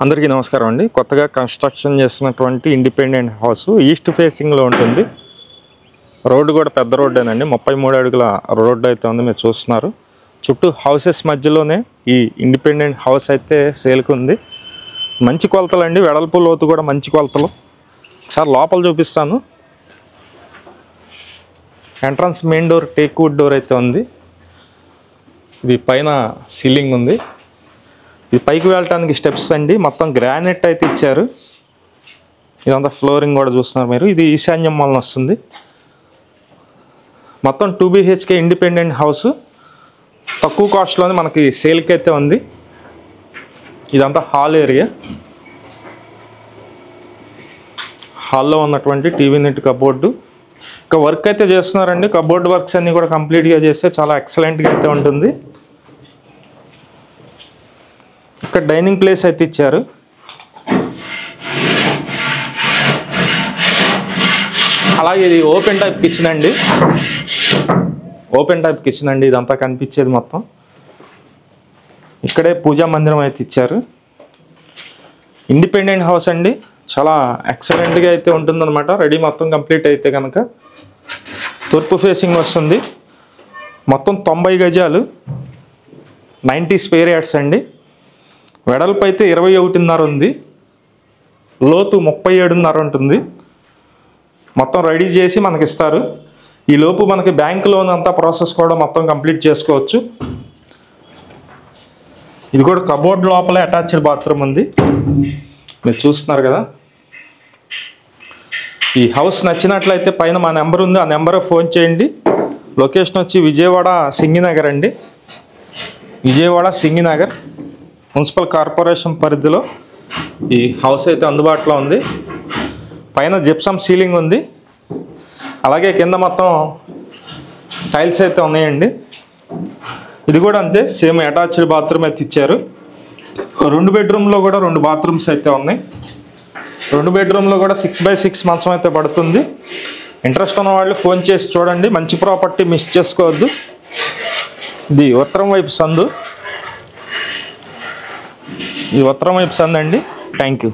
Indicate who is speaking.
Speaker 1: అందరికీ నమస్కారం అండి. కొత్తగా కన్స్ట్రక్షన్ చేస్తున్నటువంటి ఇండిపెండెంట్ హౌస్ ఈస్ట్ ఫేసింగ్లో ఉంటుంది. రోడ్డు కూడా పెద్ద రోడ్డేనండి, 33 అడుగుల రోడ్డు అయితే ఉంది. మీరు చూస్తున్నారు చుట్టూ హౌసెస్ మధ్యలోనే ఈ ఇండిపెండెంట్ హౌస్ అయితే సేల్కి ఉంది. మంచి కొలతలు అండి, వెడల్పు లోతు కూడా మంచి కొలతలు. ఒకసారి లోపల చూపిస్తాను. Entrance main door teak wood door అయితే ఉంది. ఇది పైన సీలింగ్ ఉంది. ఇది పైకి వెళ్ళటానికి స్టెప్స్ అండి, మొత్తం గ్రానైట్ అయితే ఇచ్చారు. ఇదంతా ఫ్లోరింగ్ కూడా చూస్తున్నారు మీరు. ఇది ఈశాన్యం మూలన వస్తుంది. మొత్తం 2 BHK ఇండిపెండెంట్ హౌస్ తక్కువ కాస్ట్లోనే మనకి సేల్కి అయితే ఉంది. ఇదంతా హాల్ ఏరియా. హాల్లో ఉన్నటువంటి టీవీ నెట్ కబోర్డు. ఇంకా వర్క్ అయితే చేస్తున్నారండి. కబోర్డ్ వర్క్స్ అన్నీ కూడా కంప్లీట్గా చేస్తే చాలా ఎక్సలెంట్గా అయితే ఉంటుంది. ఇక్కడ డైనింగ్ ప్లేస్ అయితే ఇచ్చారు. అలాగే ఇది ఓపెన్ టైప్ కిచెన్ అండి. ఓపెన్ టైప్ కిచెన్ అండి, ఇదంతా కనిపించేది మొత్తం. ఇక్కడే పూజా మందిరం అయితే ఇచ్చారు. ఇండిపెండెంట్ హౌస్ అండి, చాలా ఎక్సలెంట్గా అయితే ఉంటుందన్నమాట. రెడీ మొత్తం కంప్లీట్ అయితే కనుక తూర్పు ఫేసింగ్ వస్తుంది. మొత్తం 90 గజాలు, 90 స్క్వేర్ యార్డ్స్ అండి. వెడల్పు అయితే 21.5 ఉంది, లోతు 37.5 ఉంటుంది. మొత్తం రెడీ చేసి మనకి ఇస్తారు. ఈ లోపు మనకి బ్యాంక్ లోన్ అంతా ప్రాసెస్ కూడా మొత్తం కంప్లీట్ చేసుకోవచ్చు. ఇది కూడా కబోర్డ్ లోపలే అటాచ్డ్ బాత్రూమ్ ఉంది, మీరు చూస్తున్నారు కదా. ఈ హౌస్ నచ్చినట్లయితే పైన మా నెంబర్ ఉంది, ఆ నెంబర్ ఫోన్ చేయండి. లొకేషన్ వచ్చి విజయవాడ సింగినగర్ అండి. విజయవాడ సింగినగర్ మున్సిపల్ కార్పొరేషన్ పరిధిలో ఈ హౌస్ అయితే అందుబాటులో ఉంది. పైన జిప్సమ్ సీలింగ్ ఉంది, అలాగే కింద మొత్తం టైల్స్ అయితే ఉన్నాయండి. ఇది కూడా అంతే, సేమ్ అటాచ్డ్ బాత్రూమ్ అయితే ఇచ్చారు. 2 బెడ్రూమ్లో కూడా 2 బాత్రూమ్స్ అయితే ఉన్నాయి. 2 బెడ్రూమ్లో కూడా 6x6 మంచం అయితే పడుతుంది. ఇంట్రెస్ట్ ఉన్న వాళ్ళు ఫోన్ చేసి చూడండి. మంచి ప్రాపర్టీ మిస్ చేసుకోవద్దు. ఇది ఉత్తరం వైపు సందు. ఇది ఉత్తరం వైపు సందు అండి. Thank you.